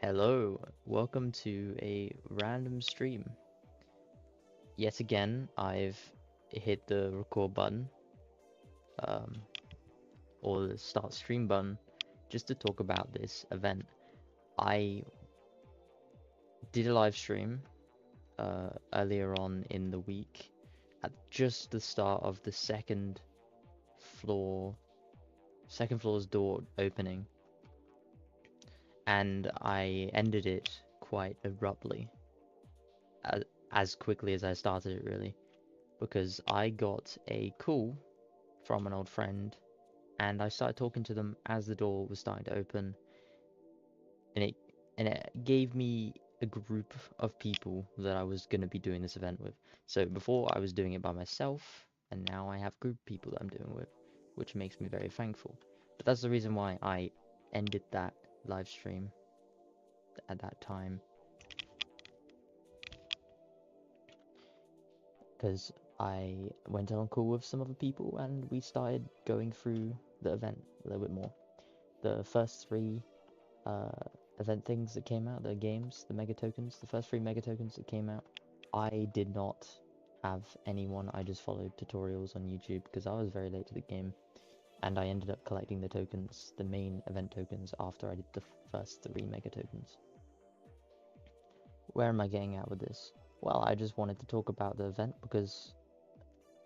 Hello, welcome to a random stream. Yet again, I've hit the record button, um, or the start stream button, just to talk about this event. I did a live stream earlier on in the week at just the start of the second floor's door opening, and I ended it quite abruptly, as, as quickly as I started it, really. Because I got a call from an old friend and I started talking to them as the door was starting to open, and it gave me a group of people that I was going to be doing this event with. So before I was doing it by myself, and now I have group of people that I'm doing with, which makes me very thankful. But that's the reason why I ended that live stream at that time, because I went on call with some other people and we started going through the event a little bit more. The first three uh, event things that came out, the games, the mega tokens, the first three mega tokens that came out, I did not have anyone. I just followed tutorials on YouTube because I was very late to the game, and I ended up collecting the tokens, the main event tokens, after I did the first three mega tokens. Where am I getting at with this? Well, I just wanted to talk about the event because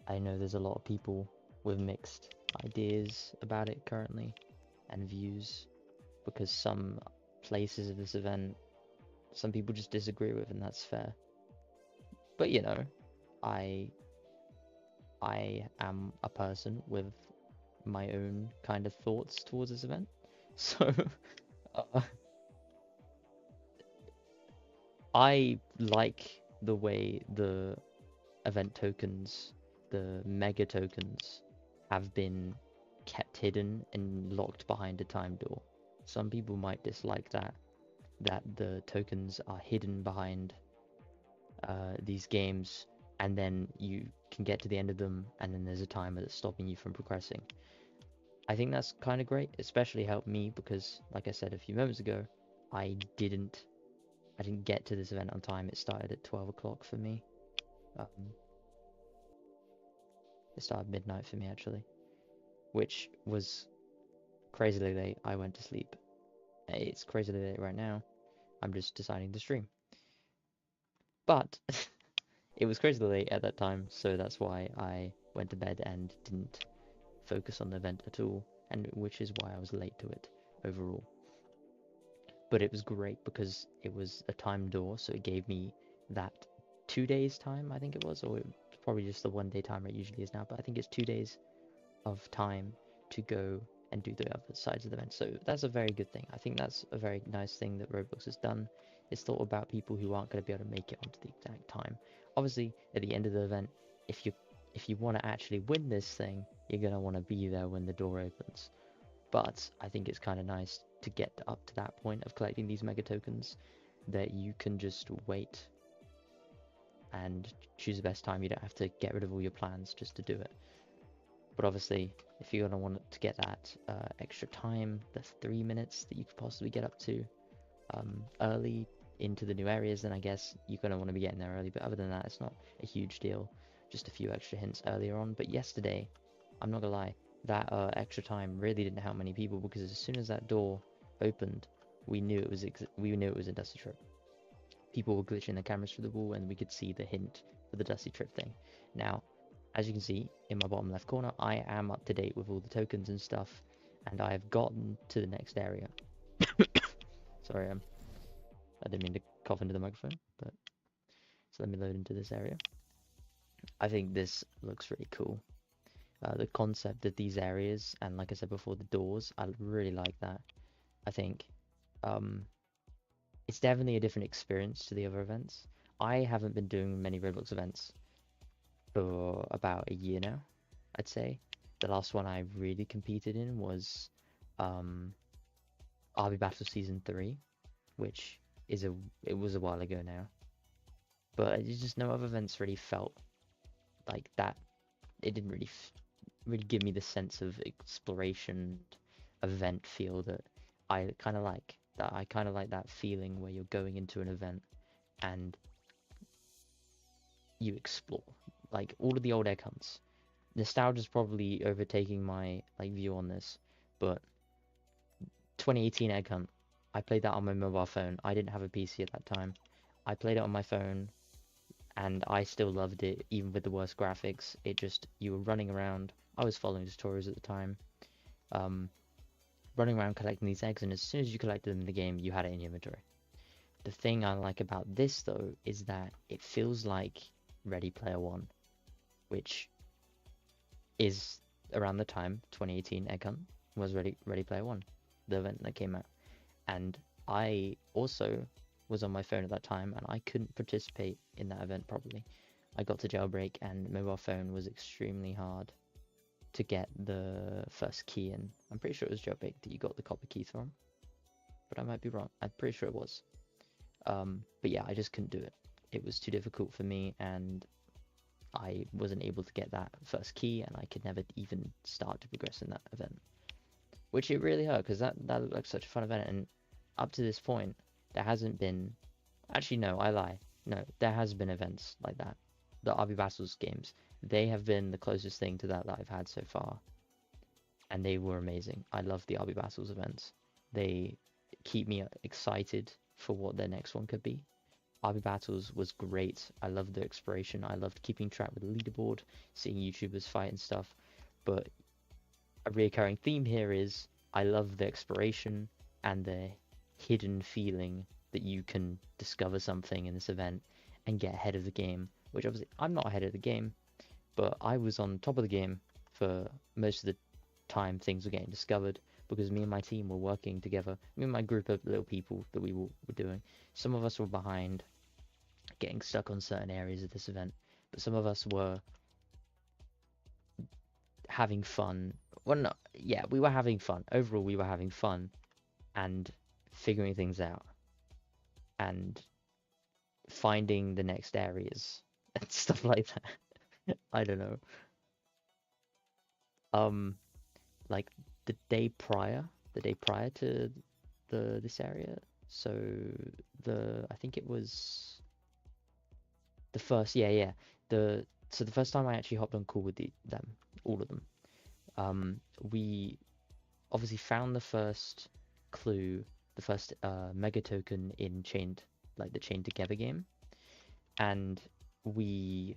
I know there's a lot of people with mixed ideas about it currently and views, because some places of this event some people just disagree with, and that's fair. But you know, I I am a person with my own kind of thoughts towards this event. So uh, I like the way the event tokens, the mega tokens, have been kept hidden and locked behind a time door. Some people might dislike that the tokens are hidden behind these games, and then you can get to the end of them, and then there's a timer that's stopping you from progressing. I think that's kind of great, especially helped me because, like I said a few moments ago, I didn't I didn't get to this event on time. It started at 12 o'clock for me. Um, it started midnight for me actually, which was crazily late. I went to sleep. It's crazily late right now. I'm just deciding to stream. But it was crazily late at that time, so that's why I went to bed and didn't focus on the event at all, and which is why I was late to it overall. But it was great because it was a time door, so it gave me that 2 days time, I think it was, or it was probably just the 1 day timer it usually is now, but I think it's 2 days of time to go and do the other sides of the event. So that's a very good thing. I think that's a very nice thing that Roblox has done. It's thought about people who aren't going to be able to make it onto the exact time. Obviously, at the end of the event, if you want to actually win this thing, you're going to want to be there when the door opens. But I think it's kind of nice to get up to that point of collecting these mega tokens that you can just wait and choose the best time. You don't have to get rid of all your plans just to do it. But obviously, if you're going to want to get that extra time, the 3 minutes that you could possibly get up to early into the new areas, then I guess you're going to want to be getting there early. But other than that, it's not a huge deal. Just a few extra hints earlier on. But yesterday, I'm not going to lie, that extra time really didn't help many people, because as soon as that door opened, we knew it was a Dusty Trip. People were glitching their cameras through the wall, and we could see the hint for the Dusty Trip thing. Now, as you can see in my bottom left corner, I am up to date with all the tokens and stuff, and I have gotten to the next area. Sorry, I didn't mean to cough into the microphone, but so let me load into this area. I think this looks really cool. The concept of these areas, and like I said before, the doors, I really like that. I think um, it's definitely a different experience to the other events. I haven't been doing many Roblox events for about a year now, I'd say. The last one I really competed in was um, RB Battle Season 3, which it was a while ago now. But it's just no other events really felt like that. It didn't really give me the sense of exploration event feel that I kind of like. That I kind of like that feeling where you're going into an event and you explore. Like all of the old egg hunts. Nostalgia's probably overtaking my like view on this, but 2018 Egg Hunt, I played that on my mobile phone. I didn't have a PC at that time. I played it on my phone, and I still loved it, even with the worst graphics. It just, you were running around. I was following tutorials at the time, um, running around collecting these eggs, and as soon as you collected them in the game, you had it in your inventory. The thing I like about this, though, is that it feels like Ready Player One, which is around the time 2018 Egg Hunt was Ready Player One, the event that came out. And I also was on my phone at that time, and I couldn't participate in that event properly. I got to jailbreak, and mobile phone was extremely hard to get the first key in. I'm pretty sure it was jailbreak that you got the copper key from, but I might be wrong. I'm pretty sure it was. But yeah, I just couldn't do it. It was too difficult for me, and I wasn't able to get that first key, and I could never even start to progress in that event. Which it really hurt, because that looked like such a fun event, and up to this point, there hasn't been... Actually, no, I lie. No, there has been events like that. The RB Battles games, they have been the closest thing to that I've had so far. And they were amazing. I love the RB Battles events. They keep me excited for what their next one could be. RB Battles was great. I loved the exploration. I loved keeping track with the leaderboard, seeing YouTubers fight and stuff. But a recurring theme here is I love the exploration and the hidden feeling that you can discover something in this event and get ahead of the game, which obviously I'm not ahead of the game, but I was on top of the game for most of the time things were getting discovered, because me and my team were working together, me and my group of little people that we were doing. Some of us were behind, getting stuck on certain areas of this event, but some of us were having fun. Well, no, yeah, we were having fun. Overall, we were having fun and figuring things out and finding the next areas and stuff like that. I don't know. Um, like the day prior to this area. So I think it was the first, yeah. So the first time I actually hopped on call with all of them, we obviously found the first clue, the first mega token in the Chained Together game, and me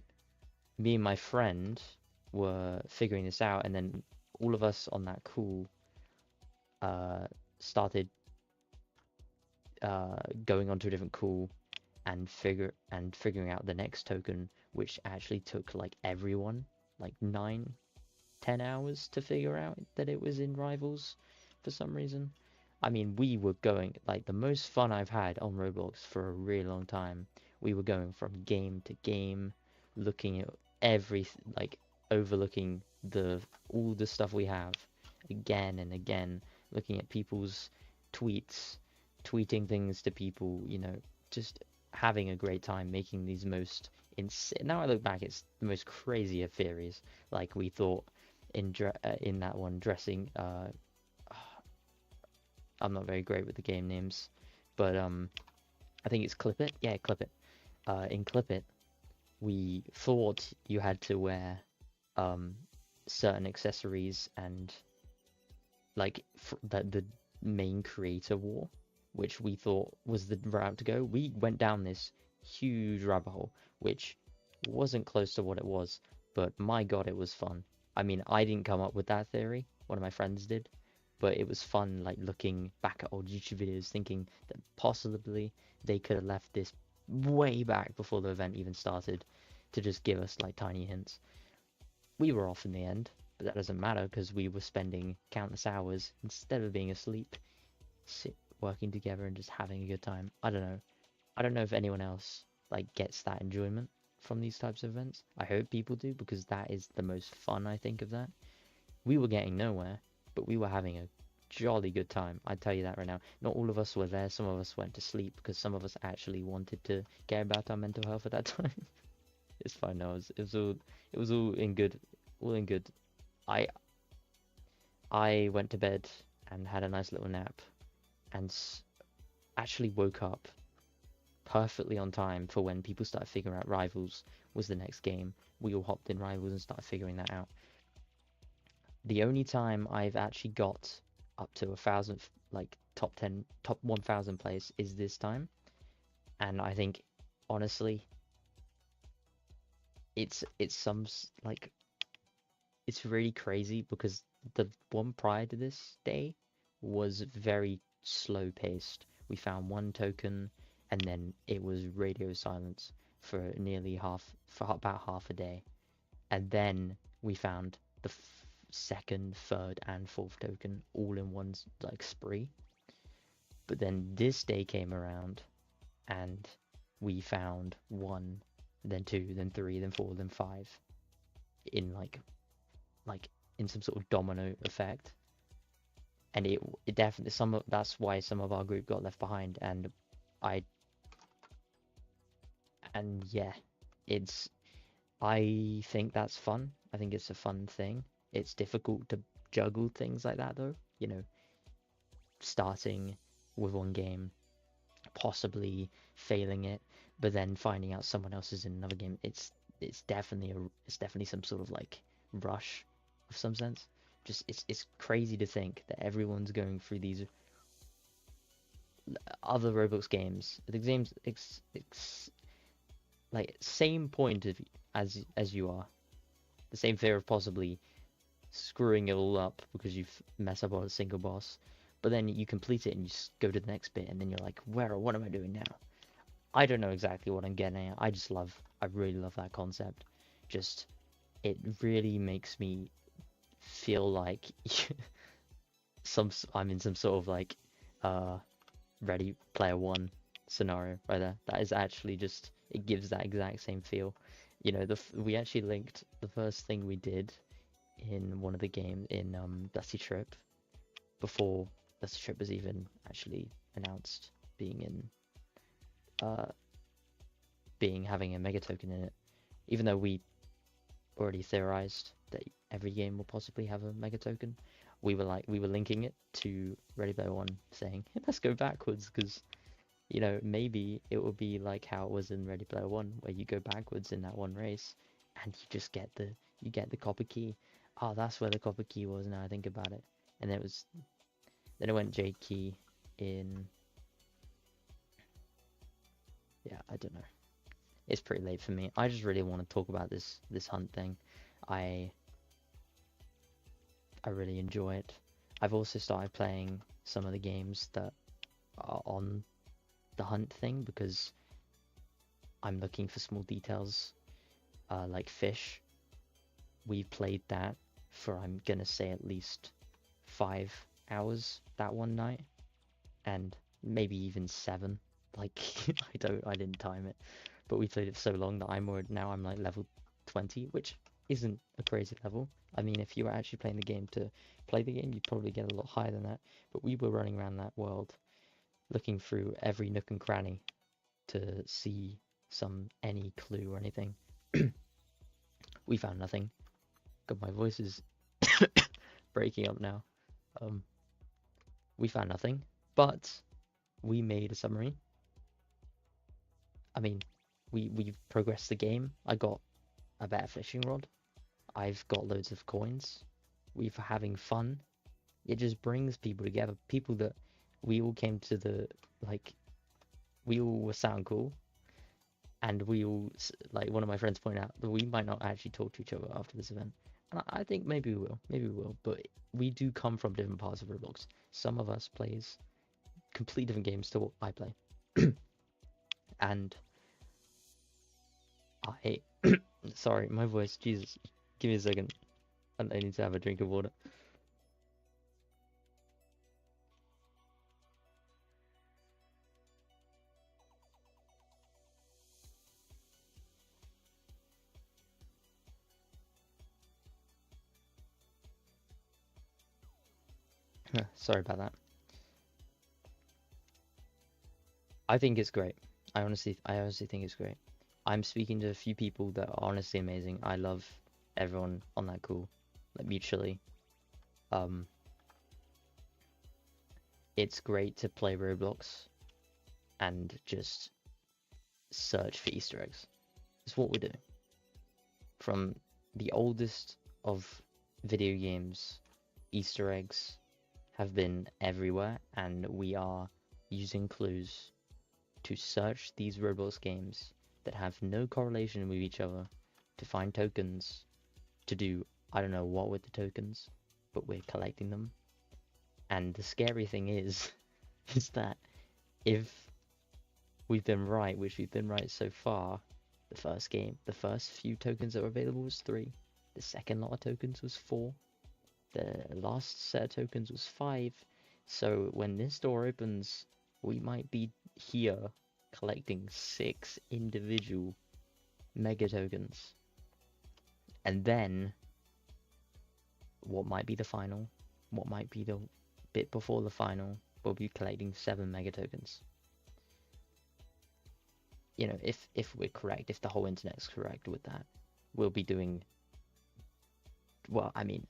and my friend were figuring this out, and then all of us on that call started going on to a different call and figuring out the next token, which actually took like everyone like 9-10 hours to figure out that it was in Rivals for some reason. I mean, we were going, like, the most fun I've had on Roblox for a really long time. We were going from game to game, looking at like, overlooking all the stuff we have again and again, looking at people's tweets, tweeting things to people, just having a great time, making these most insane. Now I look back, it's the most crazier theories. Like we thought in that one dressing. I'm not very great with the game names, but I think it's Clip It. Yeah, Clip It. In Clip It, we thought you had to wear certain accessories and like that the main creator wore, which we thought was the route to go. We went down this huge rabbit hole, which wasn't close to what it was, but my god, it was fun. I mean, I didn't come up with that theory. One of my friends did, but it was fun, like looking back at old YouTube videos, thinking that possibly they could have left this way back before the event even started to just give us like tiny hints. We were off in the end, but that doesn't matter because we were spending countless hours instead of being asleep, working together and just having a good time. I don't know. I don't know if anyone else like gets that enjoyment from these types of events. I hope people do, because that is the most fun, I think, of that. We were getting nowhere, but we were having a jolly good time. I tell you that right now. Not all of us were there. Some of us went to sleep because some of us actually wanted to care about our mental health at that time. It's fine. No, it was all in good. All in good. I went to bed and had a nice little nap, and actually woke up perfectly on time for when people started figuring out Rivals was the next game. We all hopped in Rivals and started figuring that out. The only time I've actually got up to 1,000, like top 10, top 1,000 place is this time. And I think, honestly, it's some like it's really crazy because the one prior to this day was very slow paced. We found one token and then it was radio silence for about half a day. And then we found the second, third, and fourth token all in one like spree. But then this day came around and we found one, then two, then three, then four, then five in like in some sort of domino effect, and it definitely that's why some of our group got left behind, I and yeah, it's I think that's fun. I think it's a fun thing. It's difficult to juggle things like that though, starting with one game, possibly failing it, but then finding out someone else is in another game. It's definitely some sort of like rush of some sense. Just it's crazy to think that everyone's going through these other Roblox games. The games like same point of as you are. The same fear of possibly screwing it all up because you've messed up on a single boss. But then you complete it and you just go to the next bit and then you're like, what am I doing now? I don't know exactly what I'm getting at. I really love that concept. Just, it really makes me feel like I'm in some sort of like Ready Player One scenario right there. That is actually just, it gives that exact same feel. We actually linked the first thing we did in one of the games in Dusty Trip before Dusty Trip was even actually announced uh having a mega token in it, even though we already theorized that every game will possibly have a mega token. We were linking it to Ready Player One, saying, hey, let's go backwards because maybe it will be like how it was in Ready Player One, where you go backwards in that one race and you get the copper key. Oh, that's where the copper key was. Now I think about it, and then it went Jade key in. Yeah, I don't know. It's pretty late for me. I just really want to talk about this hunt thing. I really enjoy it. I've also started playing some of the games that are on the hunt thing because I'm looking for small details, like fish. We've played that for, I'm gonna say, at least 5 hours that one night, and maybe even 7. Like I didn't time it, but we played it so long that I'm like level 20, which isn't a crazy level. I mean, if you were actually playing the game to play the game, you'd probably get a lot higher than that. But we were running around that world, looking through every nook and cranny to see any clue or anything. We found nothing. God, my voice is breaking up now. We found nothing, but we made a submarine. I mean, we've progressed the game. I got a better fishing rod. I've got loads of coins. We're having fun. It just brings people together. People that we all came to we all were sound cool. And we all, like one of my friends pointed out, that we might not actually talk to each other after this event. And I think maybe we will. But we do come from different parts of Roblox. Some of us plays completely different games to what I play. And I, sorry, my voice, Jesus, give me a second. I need to have a drink of water. Sorry about that. I think it's great. I honestly think it's great. I'm speaking to a few people that are honestly amazing. I love everyone on that call, like mutually. It's great to play Roblox and just search for Easter eggs. It's what we're doing. From the oldest of video games, Easter eggs have been everywhere, and we are using clues to search these Roblox games that have no correlation with each other to find tokens, to do I don't know what with the tokens, but we're collecting them. And the scary thing is that if we've been right, which we've been right so far, the first few tokens that were available was 3. The second lot of tokens was 4. The last set of tokens was 5. So when this door opens, we might be here collecting 6 individual mega tokens. And then, what might be the final, what might be the bit before the final, we'll be collecting 7 mega tokens. You know, if we're correct, if the whole internet's correct with that, we'll be doing, well, I mean,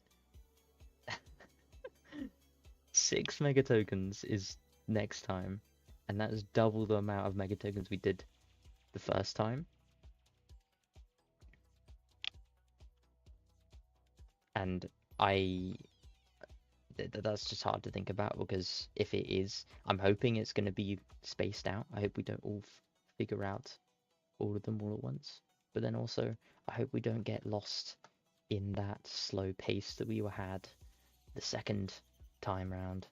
6 mega tokens is next time, and that is double the amount of mega tokens we did the first time. And that's just hard to think about, because if it is, I'm hoping it's going to be spaced out. I hope we don't all figure out all of them all at once. But then also, I hope we don't get lost in that slow pace that we had the second time round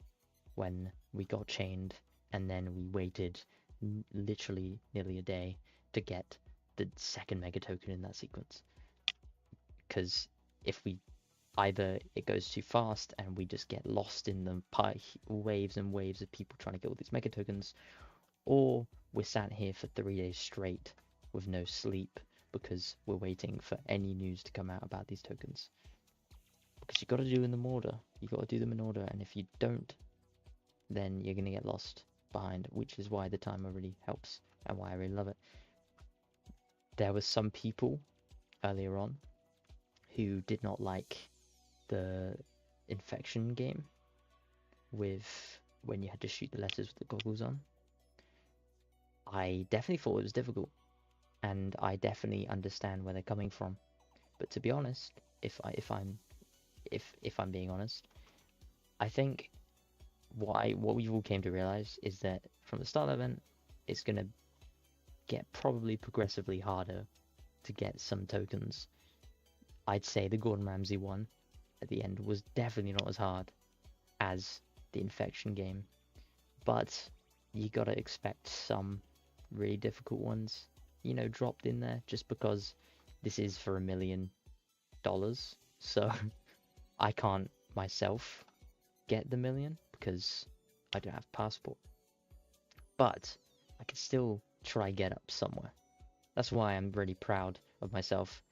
when we got chained and then we waited literally nearly a day to get the second mega token in that sequence. Because if we either it goes too fast and we just get lost in the waves and waves of people trying to get all these mega tokens, or we're sat here for 3 days straight with no sleep because we're waiting for any news to come out about these tokens. Because you got to do them in order. You got to do them in order, and if you don't, then you're gonna get lost behind, which is why the timer really helps and why I really love it. There was some people earlier on who did not like the infection game with when you had to shoot the letters with the goggles on. I definitely thought it was difficult, and I definitely understand where they're coming from. But to be honest, if I'm being honest, I think what we've all came to realize is that from the start of the event, it's gonna get probably progressively harder to get some tokens. I'd say the Gordon Ramsay one at the end was definitely not as hard as the infection game, but you gotta expect some really difficult ones, you know, dropped in there, just because this is for $1 million, so I can't myself get the million because I don't have a passport, but I can still try get up somewhere. That's why I'm really proud of myself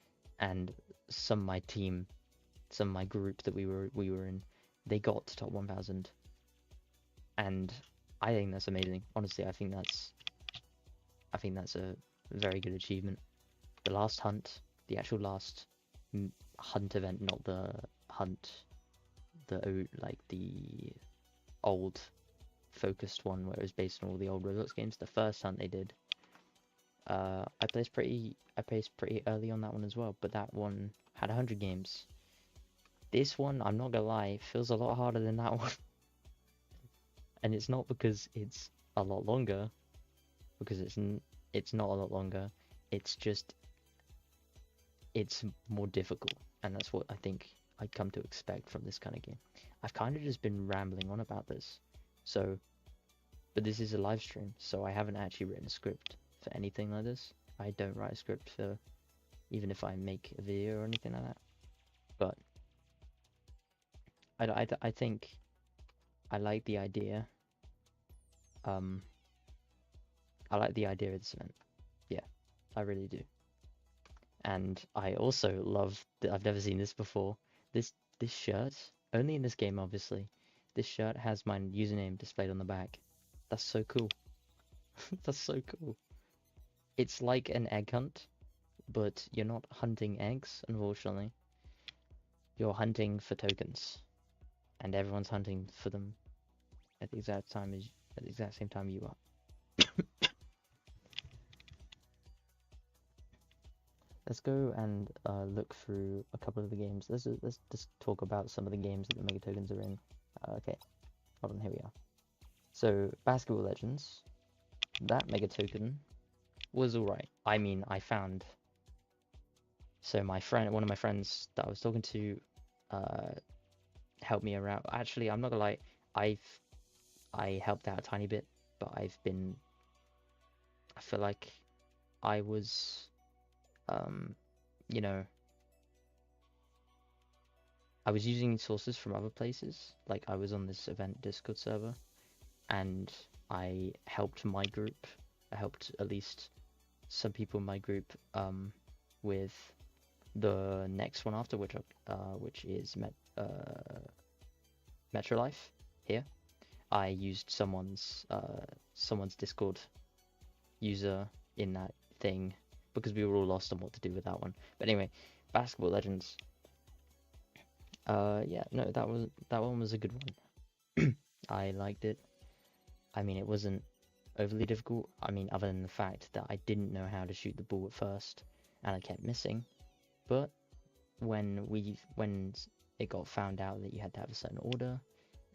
and some of my team, some of my group that we were in. They got to top 1,000, and I think that's amazing. Honestly, I think that's a very good achievement. The last hunt, the actual last hunt event, not the hunt, the old focused one where it was based on all the old Roblox games. The first hunt they did, I placed pretty early on that one as well, but that one had 100 games. This one, I'm not gonna lie, feels a lot harder than that one. And it's not because it's a lot longer, because it's not a lot longer. It's just it's more difficult, and that's what I think I'd come to expect from this kind of game. I've kind of just been rambling on about this, but this is a live stream, so I haven't actually written a script for anything like this. I don't write a script for even if I make a video or anything like that. But I think I like the idea. I like the idea of this event. Yeah, I really do. And I also love that I've never seen this before. This shirt, only in this game, obviously. This shirt has my username displayed on the back. That's so cool. That's so cool. It's like an egg hunt, but you're not hunting eggs, unfortunately. You're hunting for tokens, and everyone's hunting for them at the exact same time you are. let's go and look through a couple of the games. Let's just talk about some of the games that the Mega Tokens are in. Okay, hold on, here we are. So Basketball Legends, that Mega Token was alright. I mean, I found. So one of my friends that I was talking to, uh, helped me around. Actually, I'm not gonna lie, I helped out a tiny bit, but I feel like I was, um, you know, I was using sources from other places. Like I was on this event Discord server, and I helped my group. I helped at least some people in my group, with the next one after, which is Metrolife here. I used someone's Discord user in that thing because we were all lost on what to do with that one. But anyway, Basketball Legends. Yeah, no, that one was a good one. I liked it. I mean, it wasn't overly difficult. I mean, other than the fact that I didn't know how to shoot the ball at first, and I kept missing. But when it got found out that you had to have a certain order,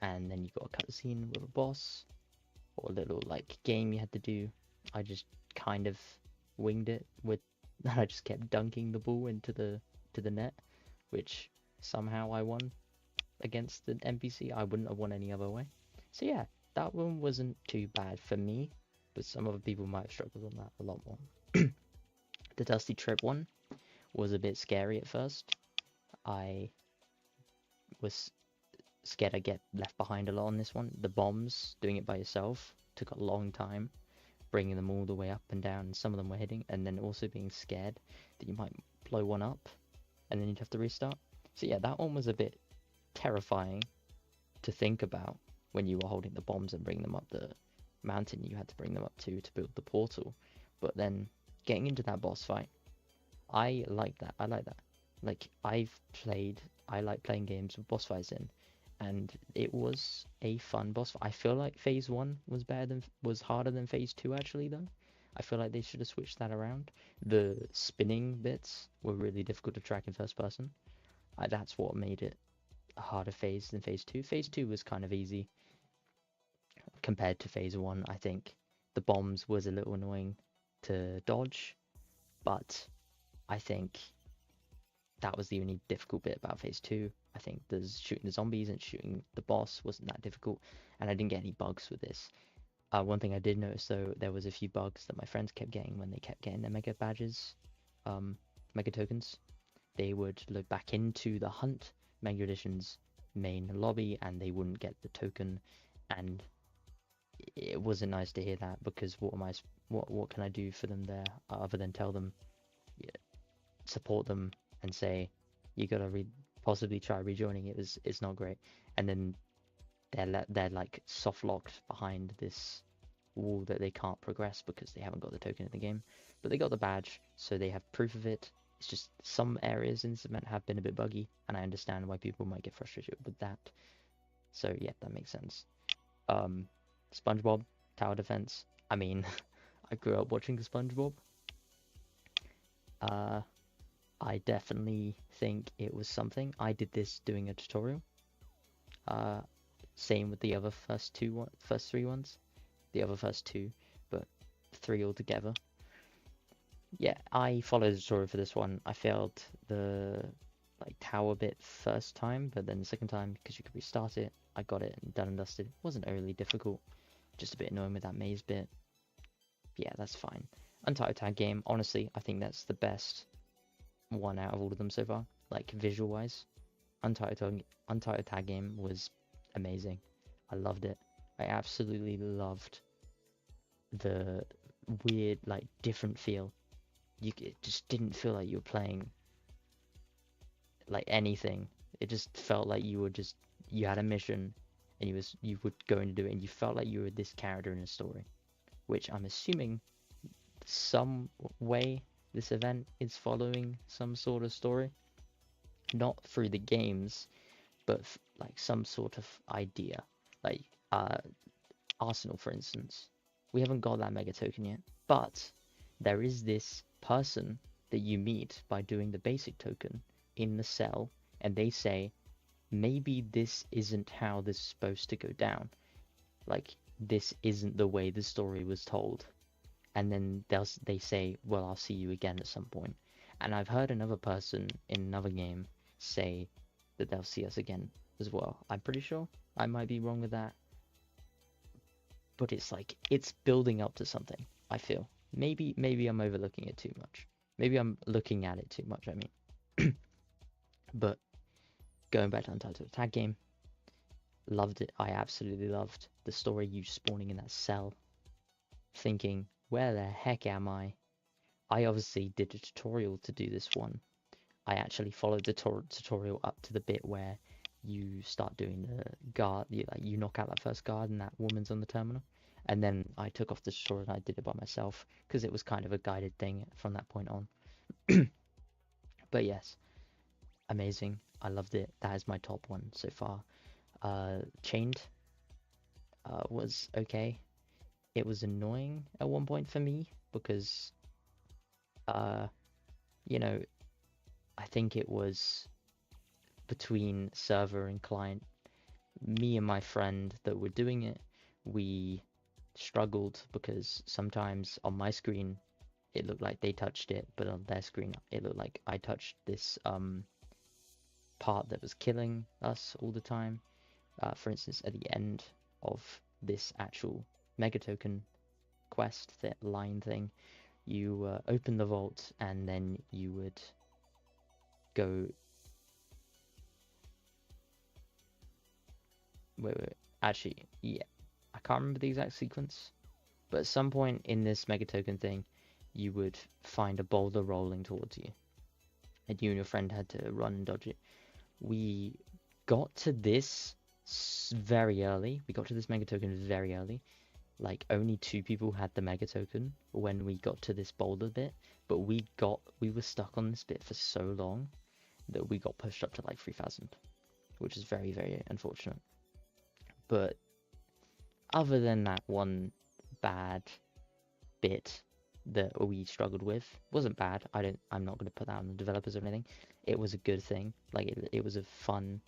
and then you got a cutscene with a boss, or a little like game you had to do, I just kind of winged it with I just kept dunking the ball into the net, which somehow I won against the NPC. I wouldn't have won any other way. So yeah, that one wasn't too bad for me, but some other people might have struggled on that a lot more. The Dusty Trip one was a bit scary at first. I was scared I'd get left behind a lot on this one. The bombs, doing it by yourself, took a long time, bringing them all the way up and down, and some of them were hitting, and then also being scared that you might blow one up, and then you'd have to restart. So yeah, that one was a bit terrifying to think about when you were holding the bombs and bringing them up the mountain you had to bring them up to build the portal. But then getting into that boss fight, I like that. Like I like playing games with boss fights in, and it was a fun boss fight. I feel like Phase 1 was harder than Phase 2 actually though. I feel like they should have switched that around. The spinning bits were really difficult to track in first person. That's what made it a harder phase than Phase 2. Phase 2 was kind of easy compared to Phase 1. I think the bombs was a little annoying to dodge, but I think that was the only difficult bit about Phase 2. I think shooting the zombies and shooting the boss wasn't that difficult, and I didn't get any bugs with this. One thing I did notice though, there was a few bugs that my friends kept getting when they kept getting their mega badges, mega tokens. They would look back into the Hunt Mega Edition's main lobby and they wouldn't get the token, and it wasn't nice to hear that because what can I do for them there other than tell them, yeah, support them and say you gotta possibly try rejoining it. It's not great, and then they're like soft locked behind this wall that they can't progress because they haven't got the token in the game, but they got the badge, so they have proof of it. It's just some areas in this event have been a bit buggy, and I understand why people might get frustrated with that. So yeah, that makes sense. SpongeBob Tower Defense. I mean, I grew up watching SpongeBob. I definitely think it was something. I did this doing a tutorial. Same with the other first three ones. The other first two, but three altogether. Yeah, I followed the tutorial for this one. I failed the tower bit first time, but then the second time, because you could restart it, I got it done and dusted. It wasn't overly difficult, just a bit annoying with that maze bit. Yeah, that's fine. Untitled Tag Game, honestly, I think that's the best one out of all of them so far, like visual wise. Untitled Tag Game was amazing. I loved it. I absolutely loved the weird, different feel. It just didn't feel like you were playing like anything. It just felt like you had a mission and you were going to do it, and you felt like you were this character in a story, which I'm assuming some way this event is following some sort of story, not through the games, but like some sort of idea. Like Arsenal, for instance, we haven't got that mega token yet, but there is this person, that you meet by doing the basic token in the cell, and they say, maybe this isn't how this is supposed to go down. Like, this isn't the way the story was told. And then they say, well, I'll see you again at some point. And I've heard another person in another game say that they'll see us again as well. I'm pretty sure. I might be wrong with that. But it's like, it's building up to something, I feel. Maybe I'm overlooking it too much. Maybe I'm looking at it too much, I mean. But going back to Untitled Tag game, loved it. I absolutely loved the story, you spawning in that cell, thinking, where the heck am I? I obviously did a tutorial to do this one. I actually followed the tutorial up to the bit where you start doing the guard, you knock out that first guard and that woman's on the terminal. And then I took off the tutorial and I did it by myself because it was kind of a guided thing from that point on. But yes, amazing. I loved it. That is my top one so far. Chained was okay. It was annoying at one point for me because, you know, I think it was between server and client. Me and my friend that were doing it, we struggled because sometimes on my screen it looked like they touched it, but on their screen it looked like I touched this part that was killing us all the time. For instance, at the end of this actual mega token quest, that line thing, you open the vault and then you would go. Wait. Actually, yeah, I can't remember the exact sequence, but at some point in this mega token thing, you would find a boulder rolling towards you, and you and your friend had to run and dodge it. We got to this very early. We got to this mega token very early. Like, only 2 people had the mega token when we got to this boulder bit, but we were stuck on this bit for so long that we got pushed up to like 3,000, which is very, very unfortunate. But other than that one bad bit that we struggled with, wasn't bad. I'm not going to put that on the developers or anything. It was a good thing. Like, it was a fun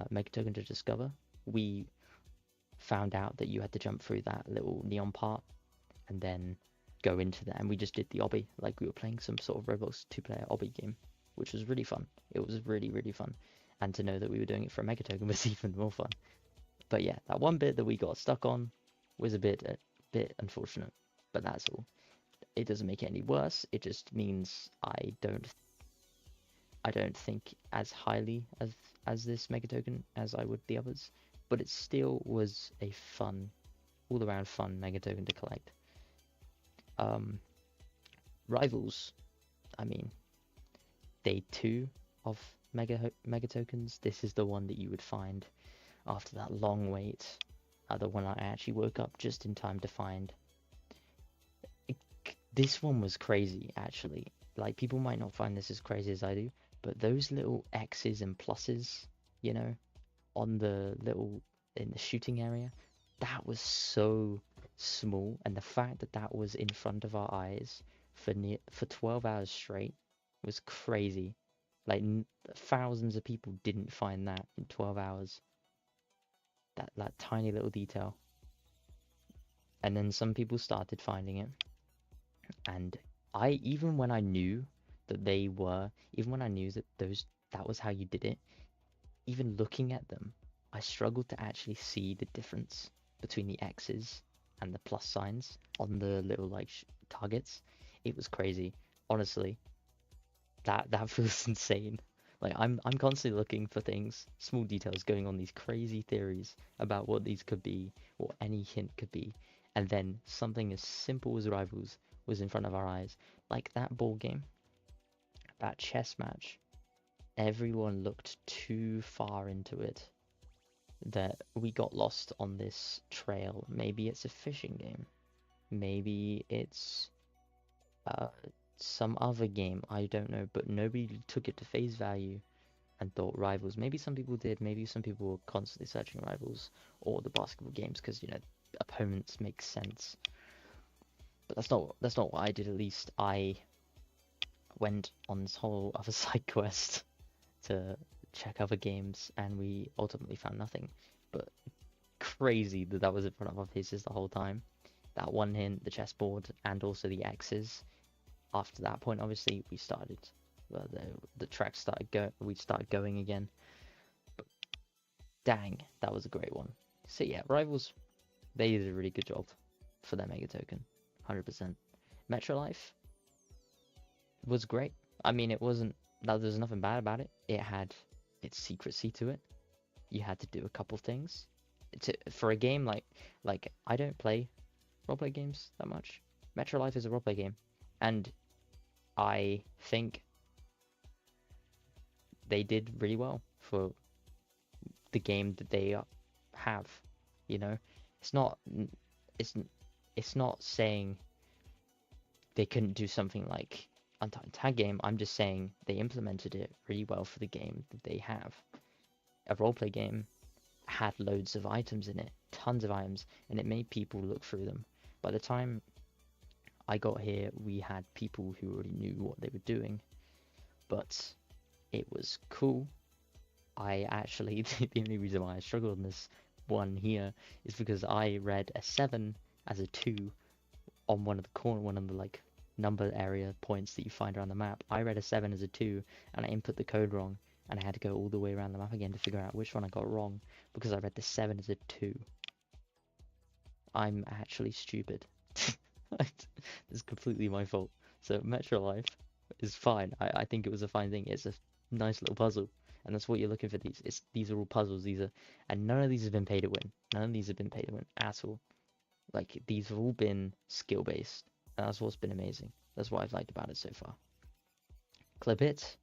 mega token to discover. We found out that you had to jump through that little neon part and then go into that, and we just did the obby like we were playing some sort of Roblox 2-player obby game, which was really fun. It was really, really fun, and to know that we were doing it for a mega token was even more fun. But yeah, that one bit that we got stuck on was a bit unfortunate, but that's all. It doesn't make it any worse. It just means I don't think as highly as this mega token as I would the others, but it still was a fun, all-around fun mega token to collect. Rivals, I mean, day 2 of mega tokens. This is the one that you would find after that long wait. The one I actually woke up just in time to find. This one was crazy, actually. Like, people might not find this as crazy as I do, but those little X's and pluses, you know, on the in the shooting area, that was so small, and the fact that that was in front of our eyes for 12 hours straight was crazy. Like, thousands of people didn't find that in 12 hours. That tiny little detail. And then some people started finding it, and even when I knew that that was how you did it, even looking at them, I struggled to actually see the difference between the X's and the plus signs on the little like targets. It was crazy, honestly. That feels insane. Like, I'm constantly looking for things, small details, going on these crazy theories about what these could be, or any hint could be, and then something as simple as Rivals was in front of our eyes. Like that ball game, that chess match, everyone looked too far into it, that we got lost on this trail. Maybe it's a fishing game. Maybe it's some other game, I don't know, but nobody took it to face value and thought Rivals. Maybe some people did. Maybe some people were constantly searching Rivals or the basketball games because, you know, opponents make sense. But that's not what I did. At least I went on this whole other side quest to check other games, and we ultimately found nothing. But crazy that that was in front of our faces the whole time. That one hint, the chessboard, and also the X's. After that point, obviously, we started. The track started go. We started going again. But dang, that was a great one. So yeah, Rivals, they did a really good job for their Mega Token, 100%. Metro Life was great. I mean, it wasn't. There's nothing bad about it. It had its secrecy to it. You had to do a couple things. For a game like I don't play roleplay games that much. Metro Life is a roleplay game, and I think they did really well for the game that they have. You know, it's not it's it's not saying they couldn't do something like Untitled Tag Game. I'm just saying they implemented it really well for the game that they have. A roleplay game had loads of items in it, tons of items, and it made people look through them. By the time I got here, we had people who already knew what they were doing, but it was cool. I actually, the only reason why I struggled in this one here is because I read a 7 as a 2 on one of the like number area points that you find around the map. I read a 7 as a 2 and I input the code wrong, and I had to go all the way around the map again to figure out which one I got wrong because I read the 7 as a 2. I'm actually stupid. It's completely my fault. So Metro Life is fine. I think it was a fine thing. It's a nice little puzzle, and that's what you're looking for. These are all puzzles. And none of these have been pay to win. None of these have been pay to win at all. Like, these have all been skill based, and that's what's been amazing. That's what I've liked about it so far. Clip It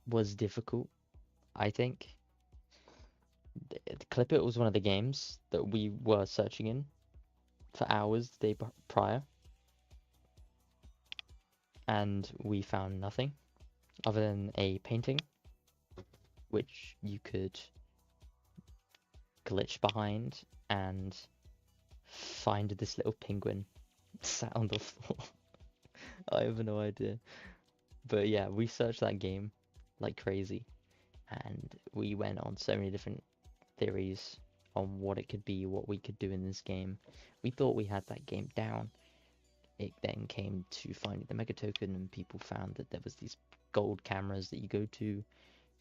was difficult, I think. Clip It was one of the games that we were searching in for hours the day prior, and we found nothing other than a painting which you could glitch behind and find this little penguin sat on the floor. I have no idea. But yeah, we searched that game like crazy, and we went on so many different theories on what it could be, what we could do in this game. We thought we had that game down. It then came to finding the Mega Token, and people found that there was these gold cameras that you go to,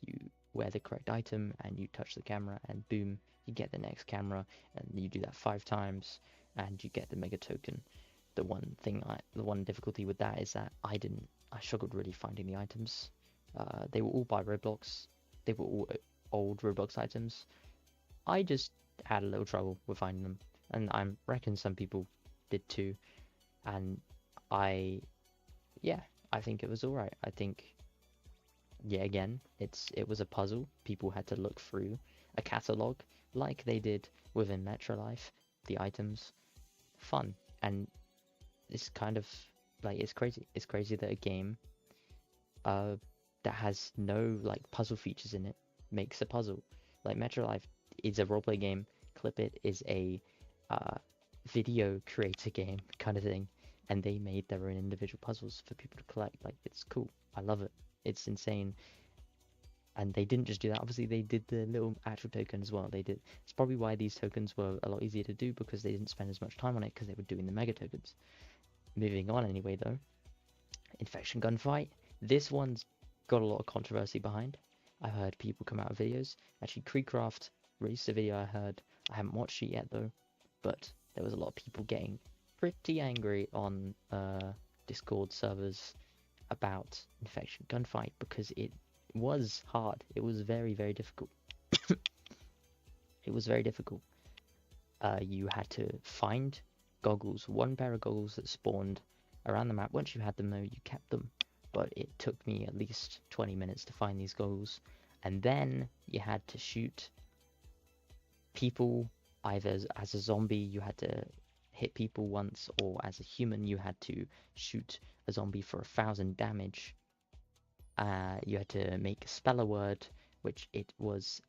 you wear the correct item, and you touch the camera, and boom, you get the next camera, and you do that 5 times, and you get the Mega Token. The one difficulty with that is that I struggled really finding the items. They were all by Roblox. They were all old Roblox items. I just had a little trouble with finding them, and I reckon some people did too. And I think it was alright. I think, yeah, again, it was a puzzle. People had to look through a catalog like they did within Metro Life, the items. Fun. And it's kind of like, it's crazy. It's crazy that a game that has no like puzzle features in it makes a puzzle. Like, Metro Life is a roleplay game. Clip It is a video creator game kind of thing, and they made their own individual puzzles for people to collect. Like, it's cool. I love it. It's insane. And they didn't just do that. Obviously, they did the little actual token as well. It's probably why these tokens were a lot easier to do, because they didn't spend as much time on it because they were doing the mega tokens. Moving on anyway, though. Infection Gunfight. This one's got a lot of controversy behind. I heard people come out with videos. Actually, Creecraft released a video, I heard. I haven't watched it yet, though. But there was a lot of people getting pretty angry on Discord servers about Infection Gunfight because it was hard. It was very, very difficult. It was very difficult. You had to find goggles, one pair of goggles that spawned around the map. Once you had them, though, you kept them. But it took me at least 20 minutes to find these goggles. And then you had to shoot people, either as a zombie, you had to hit people once, or as a human, you had to shoot a zombie for 1,000 damage. You had to make a speller word, which it was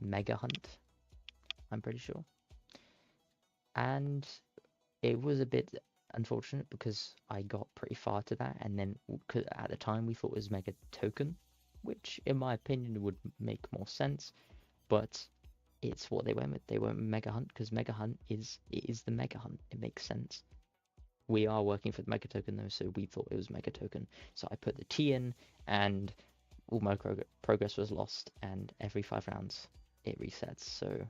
Mega Hunt, I'm pretty sure. And it was a bit unfortunate because I got pretty far to that, and then at the time we thought it was Mega Token, which in my opinion would make more sense, but it's what they went with. They went with Mega Hunt because Mega Hunt is the Mega Hunt. It makes sense. We are working for the Mega Token though, so we thought it was Mega Token. So I put the T in, and all my progress was lost, and every 5 rounds it resets. So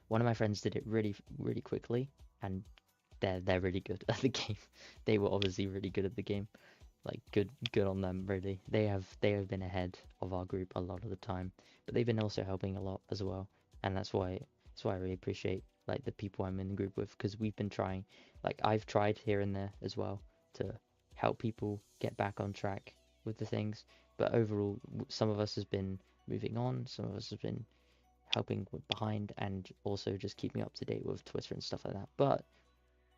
one of my friends did it really really quickly, and they're really good at the game. They were obviously really good at the game. Like good on them really. They have been ahead of our group a lot of the time, but they've been also helping a lot as well, and that's why I really appreciate like the people I'm in the group with, because we've been trying, like I've tried here and there as well to help people get back on track with the things, but overall some of us has been moving on, some of us has been helping with behind, and also just keeping up to date with Twitter and stuff like that. But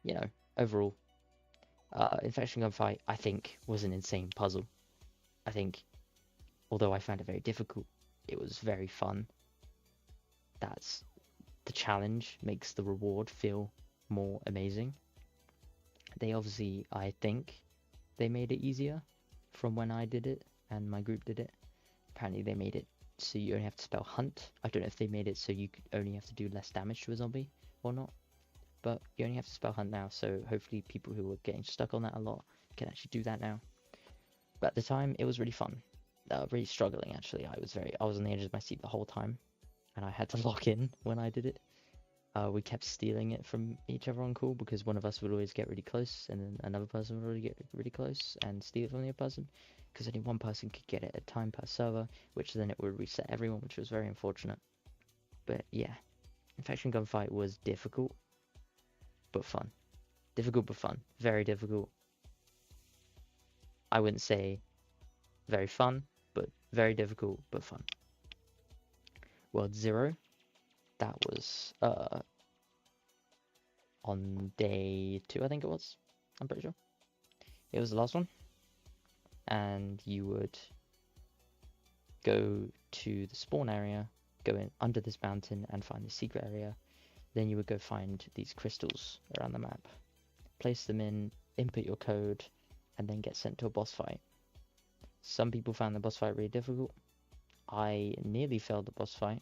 you know, overall, Infection Gunfight, I think, was an insane puzzle. I think, although I found it very difficult, it was very fun. That's the challenge makes the reward feel more amazing. They obviously, I think, they made it easier from when I did it and my group did it. Apparently, they made it so you only have to spell hunt. I don't know if they made it so you could only have to do less damage to a zombie or not. But you only have to spell hunt now, so hopefully people who were getting stuck on that a lot can actually do that now. But at the time, it was really fun. Really struggling actually. I was on the edge of my seat the whole time, and I had to lock in when I did it. We kept stealing it from each other on call because one of us would always get really close, and then another person would get really close and steal it from the other person, because only one person could get it at a time per server, which then it would reset everyone, which was very unfortunate. But yeah, Infection Gunfight was difficult but fun. Difficult but fun. Very difficult. I wouldn't say very fun, but very difficult but fun. World 0, that was on day 2, I think it was. I'm pretty sure. It was the last one. And you would go to the spawn area, go in under this mountain and find the secret area. Then you would go find these crystals around the map, place them in, input your code, and then get sent to a boss fight. Some people found the boss fight really difficult. I nearly failed the boss fight,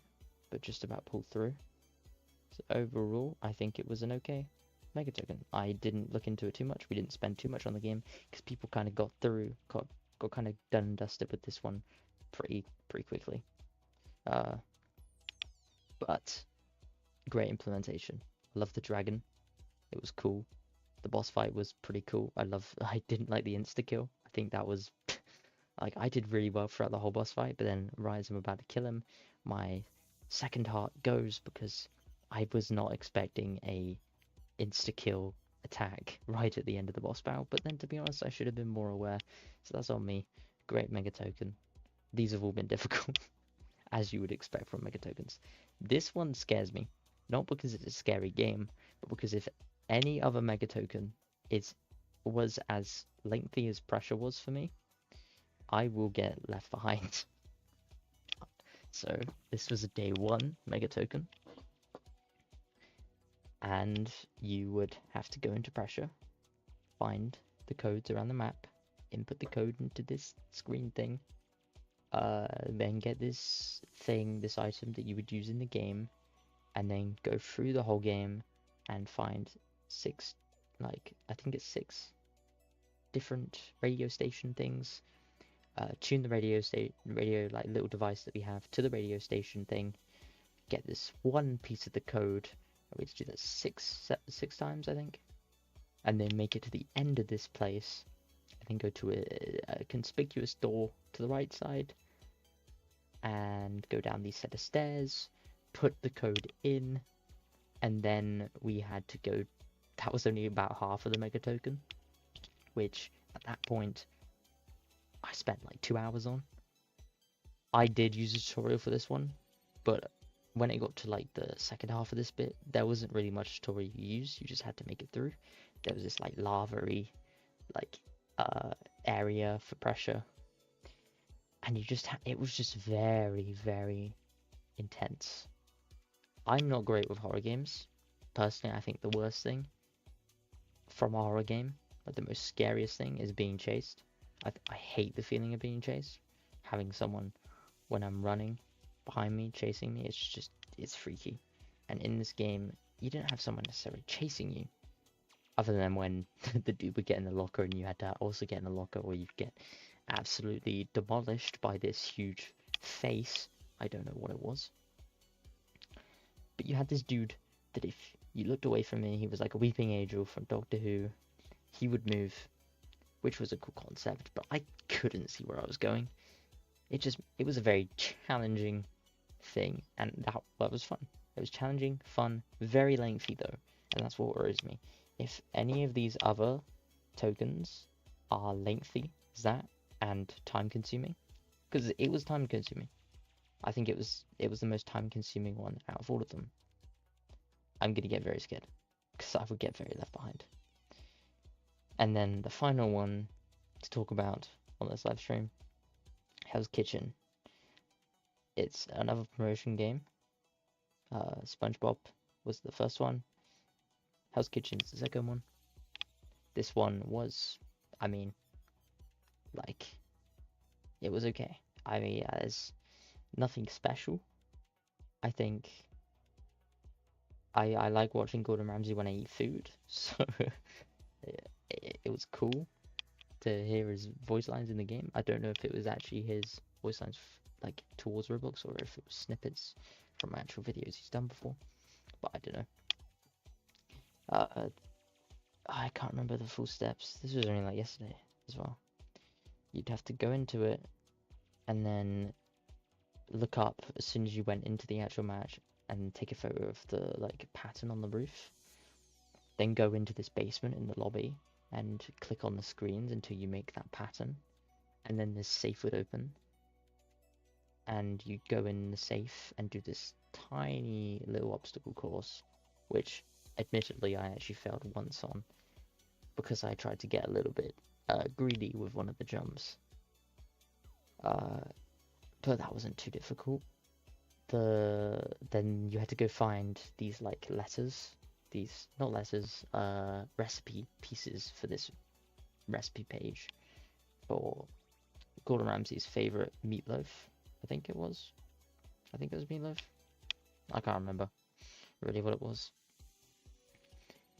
but just about pulled through. So overall, I think it was an okay Mega Token. I didn't look into it too much. We didn't spend too much on the game because people kind of got kind of done and dusted with this one pretty quickly. But great implementation. I love the dragon. It was cool. The boss fight was pretty cool. I didn't like the insta kill. I think that was like I did really well throughout the whole boss fight, but then right as I'm about to kill him, my second heart goes because I was not expecting a insta kill attack right at the end of the boss battle. But then to be honest, I should have been more aware. So that's on me. Great Mega Token. These have all been difficult, as you would expect from Mega Tokens. This one scares me, not because it's a scary game, but because if any other Mega Token was as lengthy as Pressure was for me, I will get left behind. So this was a day 1 Mega Token, and you would have to go into Pressure, find the codes around the map, input the code into this screen thing, then get this item that you would use in the game, and then go through the whole game and find 6, I think it's 6 different radio station things. Tune the radio like little device that we have to the radio station thing. Get this one piece of the code. We have to do that six times, I think, and then make it to the end of this place. And then go to a conspicuous door to the right side, and go down these set of stairs. Put the code in, and then we had to go. That was only about half of the Mega Token, which at that point I spent like 2 hours on. I did use a tutorial for this one, but when it got to like the second half of this bit, there wasn't really much tutorial you use. You just had to make it through. There was this like lava-y area for Pressure, and it was just very, very intense. I'm not great with horror games. Personally, I think the worst thing from a horror game, like the most scariest thing is being chased. I hate the feeling of being chased. Having someone when I'm running behind me chasing me, it's freaky. And in this game, you didn't have someone necessarily chasing you, other than when the dude would get in the locker and you had to also get in the locker, or you'd get absolutely demolished by this huge face. I don't know what it was. But you had this dude that if you looked away from me, he was like a weeping angel from Doctor Who. He would move, which was a cool concept, but I couldn't see where I was going. It was a very challenging thing, and that was fun. It was challenging, fun, very lengthy though, and that's what worries me. If any of these other tokens are lengthy as that and time consuming, because it was time consuming. I think it was the most time consuming one out of all of them. I'm gonna get very scared because I would get very left behind. And then the final one to talk about on this live stream, Hell's Kitchen. It's another promotion game. SpongeBob was the first one. Hell's Kitchen is the second one. This one was, I mean, like, it was okay. I mean, there's nothing special. I think I like watching Gordon Ramsay when I eat food, so it was cool to hear his voice lines in the game. I don't know if it was actually his voice lines like towards Roblox or if it was snippets from actual videos he's done before, but I don't know. I can't remember the full steps. This was only like yesterday as well. You'd have to go into it and then look up as soon as you went into the actual match and take a photo of the like pattern on the roof. Then go into this basement in the lobby and click on the screens until you make that pattern. And then this safe would open. And you go in the safe and do this tiny little obstacle course, which admittedly I actually failed once on because I tried to get a little bit greedy with one of the jumps. But that wasn't too difficult. Then you had to go find these like letters, these not letters, recipe pieces for this recipe page for Gordon Ramsay's favorite meatloaf. I think it was meatloaf. I can't remember really what it was.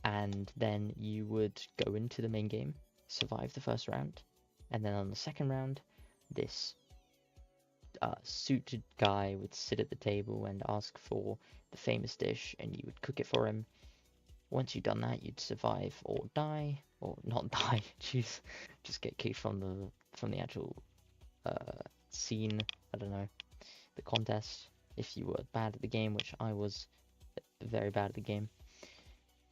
And then you would go into the main game, survive the first round, and then on the second round, this suited guy would sit at the table and ask for the famous dish, and you would cook it for him. Once you'd done that, you'd survive or die, or not die. Jeez, just get kicked from the actual scene. I don't know, the contest. If you were bad at the game, which I was very bad at the game,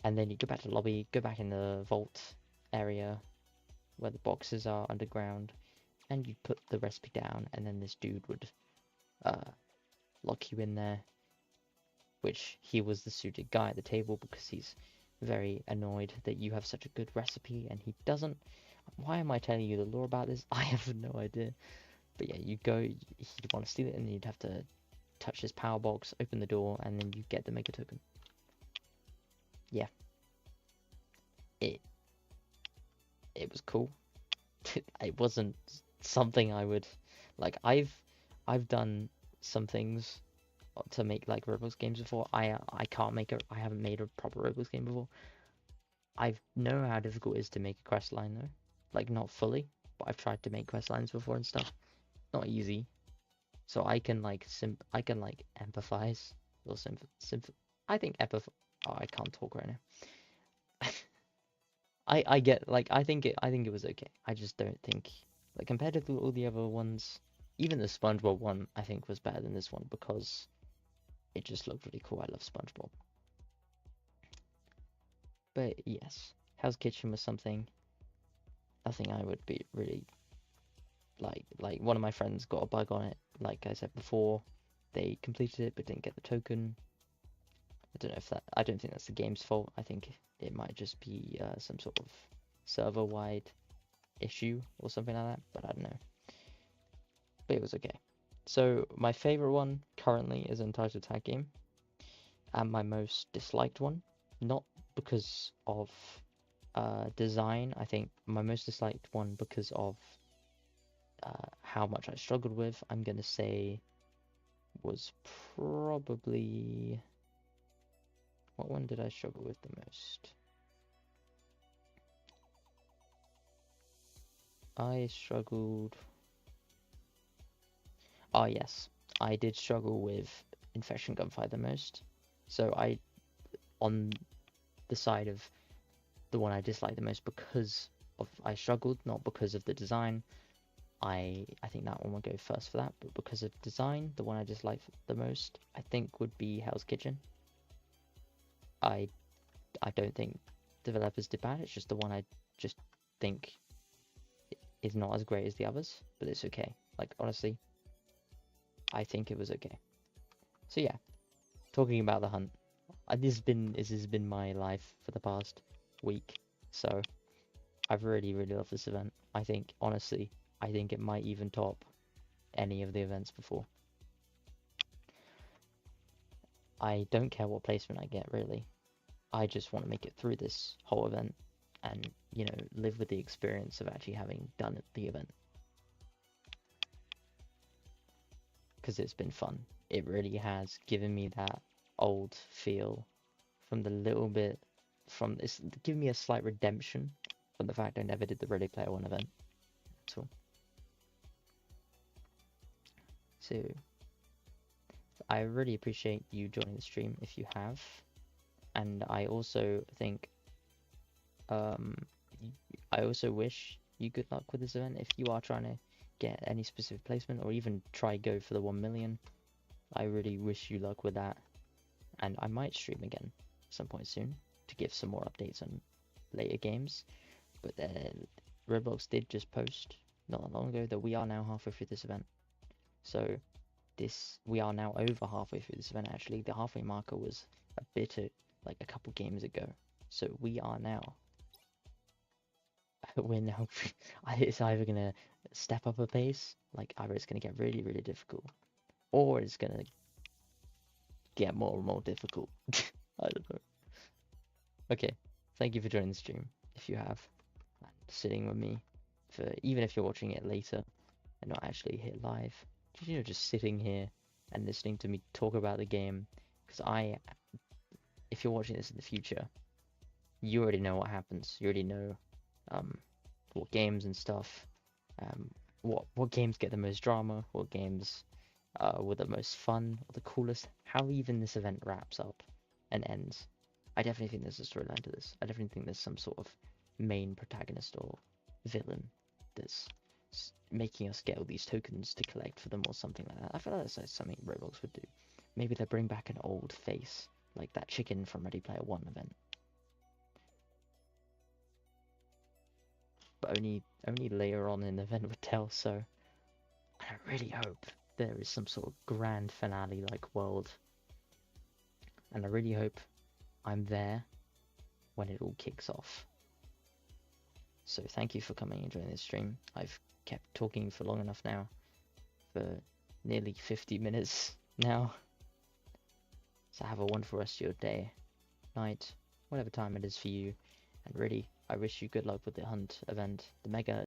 and then you go back to the lobby, go back in the vault area where the boxes are underground, and you put the recipe down, and then this dude would lock you in there, which he was the suited guy at the table because he's very annoyed that you have such a good recipe and he doesn't. Why am I telling you the lore about this? I have no idea. But yeah, you go, he'd want to steal it, and then you'd have to touch this power box, open the door, and then you get the mega token. Yeah. It was cool. It wasn't something I would like. I've done some things to make like Roblox games before. I haven't made a proper Roblox game before. I know how difficult it is to make a quest line though. Like not fully, but I've tried to make quest lines before and stuff. Not easy. So I can like empathize or I think I can't talk right now. I get like I think it was okay. I just don't think like compared to all the other ones, even the SpongeBob one I think was better than this one because it just looked really cool. I love SpongeBob. But yes, Hell's Kitchen was nothing I would be really like one of my friends got a bug on it, like I said before. They completed it but didn't get the token. I don't think that's the game's fault. I think it might just be some sort of server-wide issue or something like that, but I don't know. But it was okay. So my favorite one currently is Entitled Tag Game, and my most disliked one, not because of Design, I think my most disliked one because of how much I struggled with, I'm gonna say was probably... What one did I struggle with the most? I struggled... Oh yes, I did struggle with Infection Gunfire the most. So on the side of the one I disliked the most because of I struggled, not because of the design. I think that one would go first for that, but because of design, the one I disliked the most, I think would be Hell's Kitchen. I don't think developers did bad, it's just the one I just think is not as great as the others, but it's okay. Like, honestly, I think it was okay. So yeah, talking about the hunt, this has been my life for the past week, so I've really loved this event. I think, honestly, I think it might even top any of the events before. I don't care what placement I get, really. I just want to make it through this whole event and, you know, live with the experience of actually having done the event. Because it's been fun. It really has given me that old feel from the little bit, from it's given me a slight redemption from the fact I never did the Ready Player One event at all. So I really appreciate you joining the stream if you have. And I also think, I also wish you good luck with this event if you are trying to get any specific placement or even try go for the 1 million. I really wish you luck with that, and I might stream again at some point soon to give some more updates on later games. But then Roblox did just post not that long ago that we are now halfway through this event. So we are now over halfway through this event. Actually, the halfway marker was a bit like a couple games ago. So we are now we're now it's either gonna step up a pace, like either it's gonna get really difficult, or it's gonna get more and more difficult. I don't know. Okay, thank you for joining the stream if you have, and sitting with me for, even if you're watching it later and not actually here live, just, you know, just sitting here and listening to me talk about the game. Because if you're watching this in the future, you already know what happens. You already know what games and stuff, what games get the most drama, what games were the most fun, or the coolest, how even this event wraps up and ends. I definitely think there's a storyline to this. I definitely think there's some sort of main protagonist or villain that's making us get all these tokens to collect for them or something like that. I feel like that's like something Roblox would do. Maybe they bring back an old face, like that chicken from Ready Player One event. But only later on in the event would tell, so I really hope there is some sort of grand finale like world. And I really hope I'm there when it all kicks off. So thank you for coming and joining this stream. I've kept talking for long enough now, for nearly 50 minutes now. So have a wonderful rest of your day, night, whatever time it is for you. And really, I wish you good luck with the hunt event, the mega